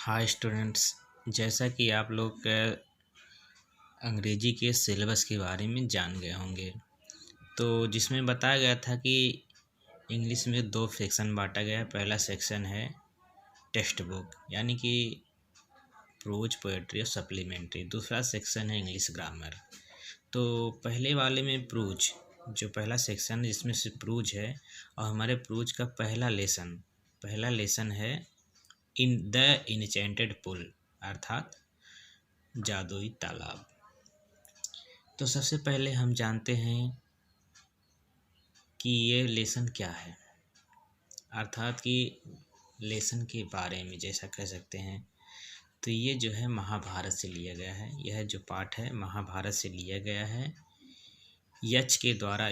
Hi students, जैसा कि आप लोग अंग्रेजी के सिलेबस के बारे में जान गए होंगे, तो जिसमें बताया गया था कि इंग्लिश में दो सेक्शन बांटा गया है। पहला सेक्शन है टेक्स्ट बुक यानी कि प्रोज, पोएट्री और सप्लीमेंट्री। दूसरा सेक्शन है इंग्लिश ग्रामर। तो पहले वाले में प्रोज, जो पहला सेक्शन है जिसमें से प्रोज है, और हमारे प्रोज का पहला लेसन है इन द इनचेंटेड पुल, अर्थात जादुई तालाब। तो सबसे पहले हम जानते हैं कि ये लेसन क्या है, अर्थात कि लेसन के बारे में जैसा कह सकते हैं। तो ये जो है महाभारत से लिया गया है। यह जो पाठ है महाभारत से लिया गया है। यक्ष के द्वारा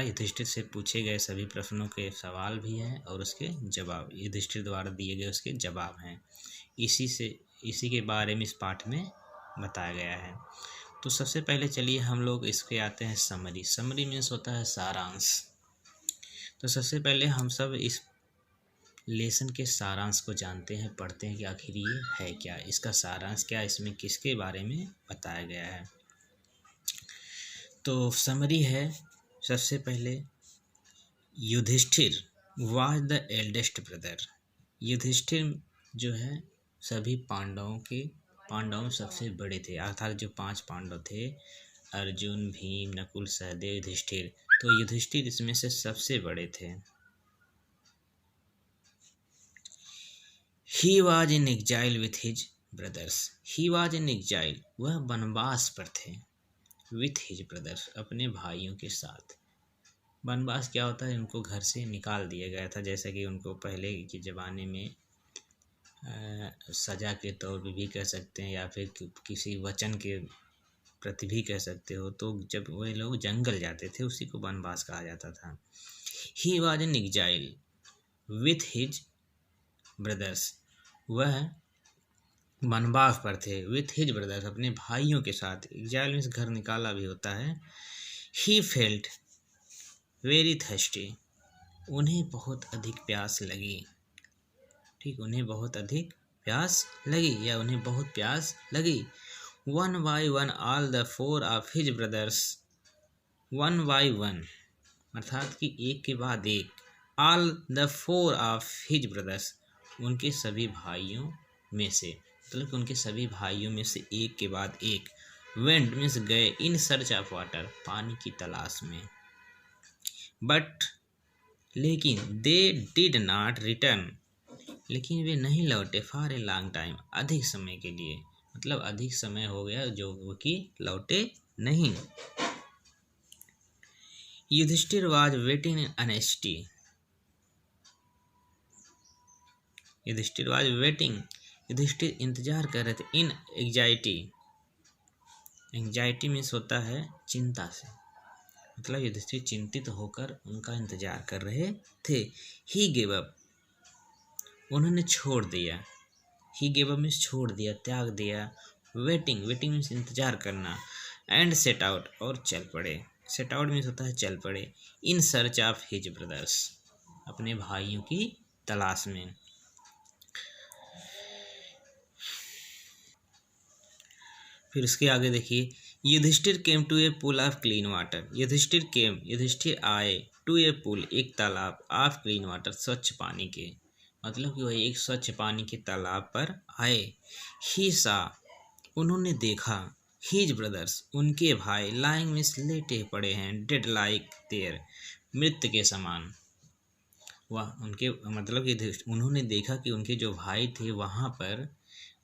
युधिष्ठिर से पूछे गए सभी प्रश्नों के सवाल भी हैं और उसके जवाब युधिष्ठिर द्वारा दिए गए उसके जवाब हैं। इसी के बारे में इस पाठ में बताया गया है। तो सबसे पहले चलिए हम लोग इसके आते हैं समरी मीन्स होता है सारांश। तो सबसे पहले हम सब इस लेसन के सारांश को जानते हैं, पढ़ते हैं कि आखिर ये है क्या, इसका सारांश क्या, इसमें किसके बारे में बताया गया है। तो समरी है, सबसे पहले Yudhishthir was the eldest brother. Yudhishthir जो है सभी पांडवों में सबसे बड़े थे, अर्थात जो 5 पांडव थे, अर्जुन, भीम, नकुल, सहदेव, युधिष्ठिर, तो युधिष्ठिर इसमें से सबसे बड़े थे। He was in exile with his brothers. He was in exile, वह वनवास पर थे, विथ हिज ब्रदर्स, अपने भाइयों के साथ। वनवास क्या होता है, उनको घर से निकाल दिया गया था, जैसा कि उनको पहले के ज़माने में सज़ा के तौर पे भी कह सकते हैं या फिर किसी वचन के प्रति भी कह सकते हो। तो जब वे लोग जंगल जाते थे उसी को वनवास कहा जाता था। He was in exile with his brothers, वह वनवास पर थे, विथ हिज ब्रदर्स, अपने भाइयों के साथ। एग्जाइल मीन्स घर निकाला भी होता है। ही फेल्ट वेरी थर्स्टी, उन्हें बहुत अधिक प्यास लगी। ठीक, उन्हें बहुत अधिक प्यास लगी या उन्हें बहुत प्यास लगी। One by one all the 4 of his brothers, one by one अर्थात कि एक के बाद एक, all the 4 of his brothers, उनके सभी भाइयों में से, मतलब कि उनके सभी भाइयों में से एक के बाद एक, वेंट मीन्स गए, इन सर्च ऑफ वाटर, पानी की तलाश में। बट लेकिन दे डिड नॉट रिटर्न, लेकिन वे नहीं लौटे, फॉर ए लॉन्ग टाइम, अधिक समय के लिए, मतलब अधिक समय हो गया जो वो कि लौटे नहीं। Yudhishthir was waiting in honesty, Yudhishthir was waiting, Yudhishthir इंतजार कर रहे थे, इन एंजाइटी, एंजाइटी मीन्स होता है चिंता से, मतलब युधिष्ठिर चिंतित होकर उनका इंतजार कर रहे थे। ही गिव अप, उन्होंने छोड़ दिया। ही गिव अप मीन्स छोड़ दिया, त्याग दिया। वेटिंग मीन्स इंतजार करना। एंड सेट आउट, और चल पड़े। सेट आउट मीन्स होता है चल पड़े। In search of his brothers, अपने भाइयों की तलाश में। फिर उसके आगे देखिए, Yudhishthir came to a pool of clean water. Yudhishthir आए, टू ए पूल, एक तालाब, ऑफ क्लीन वाटर, स्वच्छ पानी के, मतलब कि वह एक स्वच्छ पानी के तालाब पर आए। ही सा, उन्होंने देखा, हिज ब्रदर्स, उनके भाई, लाइंग मीन्स लेटे पड़े हैं, डेड लाइक देयर, मृत के समान। वह उनके मतलब कि उन्होंने देखा कि उनके जो भाई थे वहाँ पर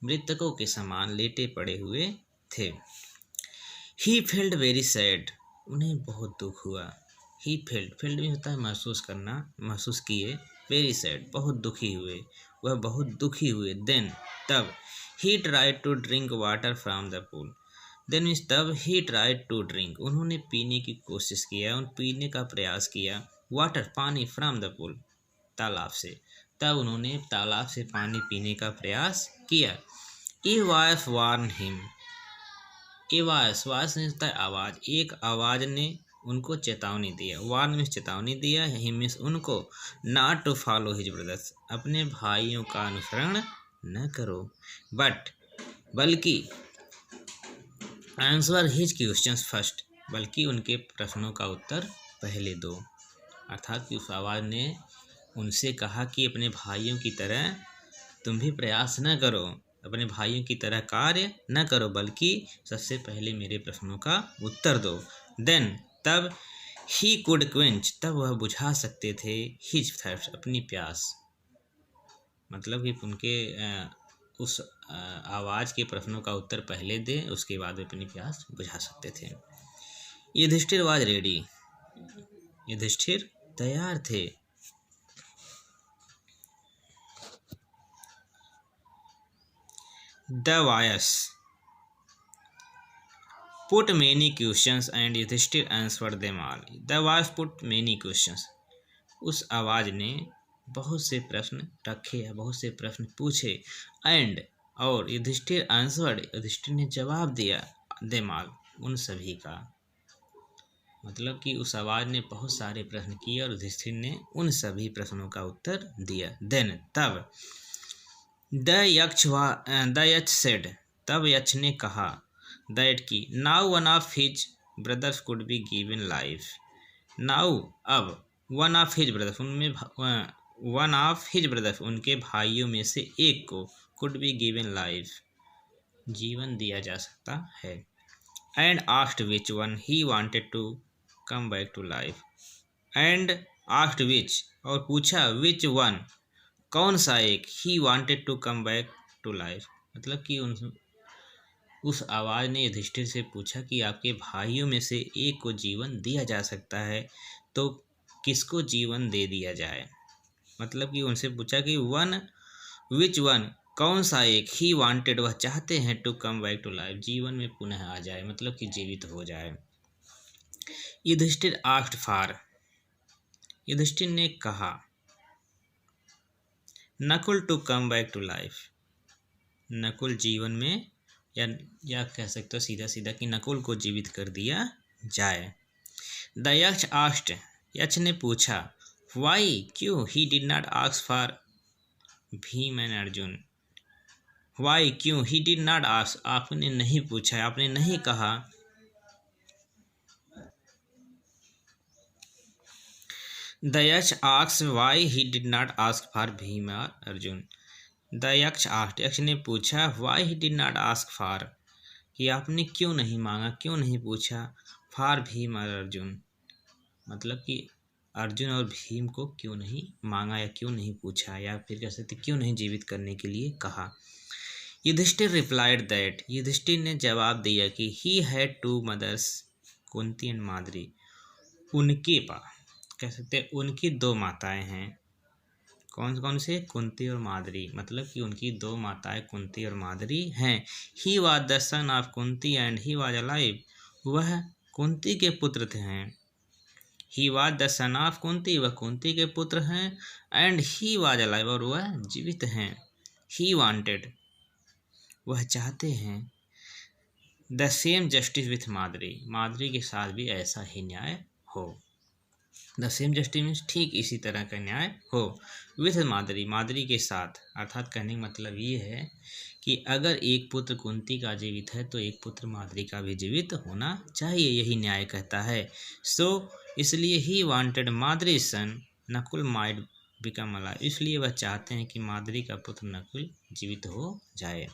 मृतकों के समान लेटे पड़े हुए थे। ही फेल्ट वेरी सैड, उन्हें बहुत दुख हुआ। ही फेल्ट में होता है महसूस करना, महसूस किए। वेरी सैड, बहुत दुखी हुए, वह बहुत दुखी हुए। देन, तब, he tried to drink water from the pool, then means तब, ही ट्राइड टू ड्रिंक, उन्होंने पीने की कोशिश किया, पीने का प्रयास किया, वाटर, पानी, फ्रॉम द पूल, तालाब से, तब उन्होंने तालाब से पानी पीने का प्रयास किया। A voice warn him, a voice नहीं होता है आवाज़, एक आवाज़ ने उनको चेतावनी दिया। वार्न मीन्स चेतावनी दिया, ही मीन्स उनको, not to follow his brothers, अपने भाइयों का अनुसरण न करो, बल्कि आंसर हिज क्वेश्चंस फर्स्ट, बल्कि उनके प्रश्नों का उत्तर पहले दो। अर्थात कि उस आवाज़ ने उनसे कहा कि अपने भाइयों की तरह तुम भी प्रयास न करो, अपने भाइयों की तरह कार्य न करो, बल्कि सबसे पहले मेरे प्रश्नों का उत्तर दो। देन तब ही कुड क्वेंच, तब वह बुझा सकते थे, हिज थर्स्ट, अपनी प्यास, मतलब कि उनके उस आवाज़ के प्रश्नों का उत्तर पहले दे, उसके बाद वे अपनी प्यास बुझा सकते थे। युधिष्ठिर वाज रेडी, युधिष्ठिर तैयार थे। The voice put many questions and Yudhishthir answered them all. The voice put many questions, उस आवाज़ ने बहुत से प्रश्न रखे, बहुत से प्रश्न पूछे, एंड और युधिष्ठिर आंसर्ड, युधिष्ठिर ने जवाब दिया, देम ऑल, उन सभी का, मतलब कि उस आवाज़ ने बहुत सारे प्रश्न किए और युधिष्ठिर ने उन सभी प्रश्नों का उत्तर दिया। देन तब द यक्ष सेड, तब यक्ष ने कहा, दैट की now one of his brothers could be given life, now अब, वन ऑफ हिज ब्रदर्स, उनमें वन ऑफ हिज ब्रदर्स, उनके भाइयों में से एक को, कुड बी गिवन लाइफ, जीवन दिया जा सकता है, and asked which one he wanted to come back to life, and asked which, और पूछा, विच वन, कौन सा एक, he wanted to come back to life, मतलब कि उस आवाज़ ने युधिष्ठिर से पूछा कि आपके भाइयों में से एक को जीवन दिया जा सकता है, तो किसको जीवन दे दिया जाए, मतलब कि उनसे पूछा कि विच वन, कौन सा एक, ही वांटेड, वह चाहते हैं, to come back to life, जीवन में पुनः आ जाए, मतलब कि जीवित हो जाए। युधिष्ठिर आस्क्ड फॉर, युधिष्ठिर ने कहा, Nakul to come back to life, Nakul जीवन में, या कह सकते हो सीधा सीधा कि नकुल को जीवित कर दिया जाए। द यक्ष आस्क्ड, यक्ष ने पूछा, वाई, क्यों, he did not ask for Bhim and Arjun, why, क्यों, ही डिड नॉट आस्क, आपने नहीं पूछा, आपने नहीं कहा, द यक्ष asked why he did not ask for Bhim और अर्जुन, द यक्ष आस्क्ड, यक्ष ने पूछा, why he did not ask for, कि आपने क्यों नहीं मांगा, क्यों नहीं पूछा, फॉर भीम और अर्जुन, मतलब कि अर्जुन और भीम को क्यों नहीं मांगा, या क्यों नहीं पूछा, या फिर कह सकते क्यों नहीं जीवित करने के लिए कहा। युधिष्ठिर रिप्लाइड दैट, युधिष्ठिर ने जवाब दिया कि he had two mothers, Kunti and Madri, उनके पास, कह सकते हैं उनकी दो माताएं हैं, कौन कौन से, कुंती और माद्री, मतलब कि उनकी दो माताएं कुंती और माद्री हैं। He was the son of Kunti and he was alive, वह कुंती के पुत्र थे हैं, he was the son of Kunti, वह कुंती के पुत्र हैं, एंड ही वाज अलाइव, और वह जीवित हैं। ही वांटेड, वह चाहते हैं, the same justice with Madri, Madri के साथ भी ऐसा ही न्याय हो, द सेम जस्टिस मीन्स ठीक इसी तरह का न्याय हो, विथ माद्री, माद्री के साथ, अर्थात कहने का मतलब ये है कि अगर एक पुत्र कुंती का जीवित है तो एक पुत्र माद्री का भी जीवित होना चाहिए, यही न्याय कहता है। सो इसलिए he wanted Madri son Nakul might become alive, इसलिए वह चाहते हैं कि माद्री का पुत्र नकुल जीवित हो जाए।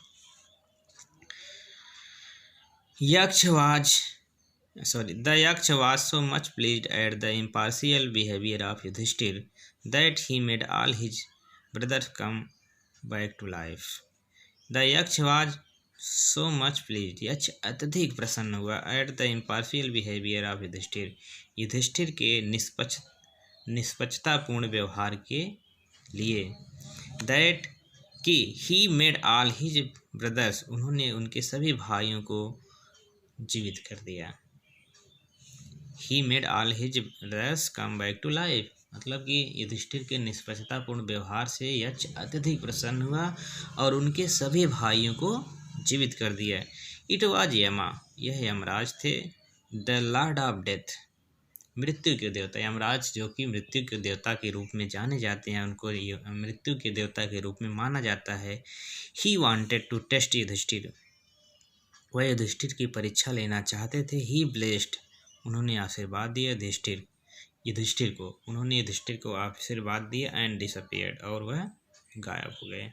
The Yaksh was so much pleased at the impartial behavior of Yudhishthir that he made all his brothers come back to life. The Yaksh was so much pleased, यक्ष अत्यधिक प्रसन्न हुआ, at the impartial behavior of Yudhishthir, Yudhishthir के निष्पक्षतापूर्ण व्यवहार के लिए, that कि he made all his brothers, उन्होंने उनके सभी भाइयों को जीवित कर दिया। He made all his brothers come back to life, मतलब कि युधिष्ठिर के निष्पक्षतापूर्ण व्यवहार से यक्ष अत्यधिक प्रसन्न हुआ और उनके सभी भाइयों को जीवित कर दिया। इट वाज यमा, यह यमराज थे, द लॉर्ड ऑफ डेथ, मृत्यु के देवता यमराज, जो कि मृत्यु के देवता के रूप में जाने जाते हैं, उनको मृत्यु के देवता के रूप में माना जाता है। He wanted to test Yudhishthir, वह युधिष्ठिर की परीक्षा लेना चाहते थे। ही ब्लेस्ड, उन्होंने आशीर्वाद दिया युधिष्ठिर को, उन्होंने युधिष्ठिर को आशीर्वाद दिया। एंड डिसअपियर्ड, और वह गायब हो गए।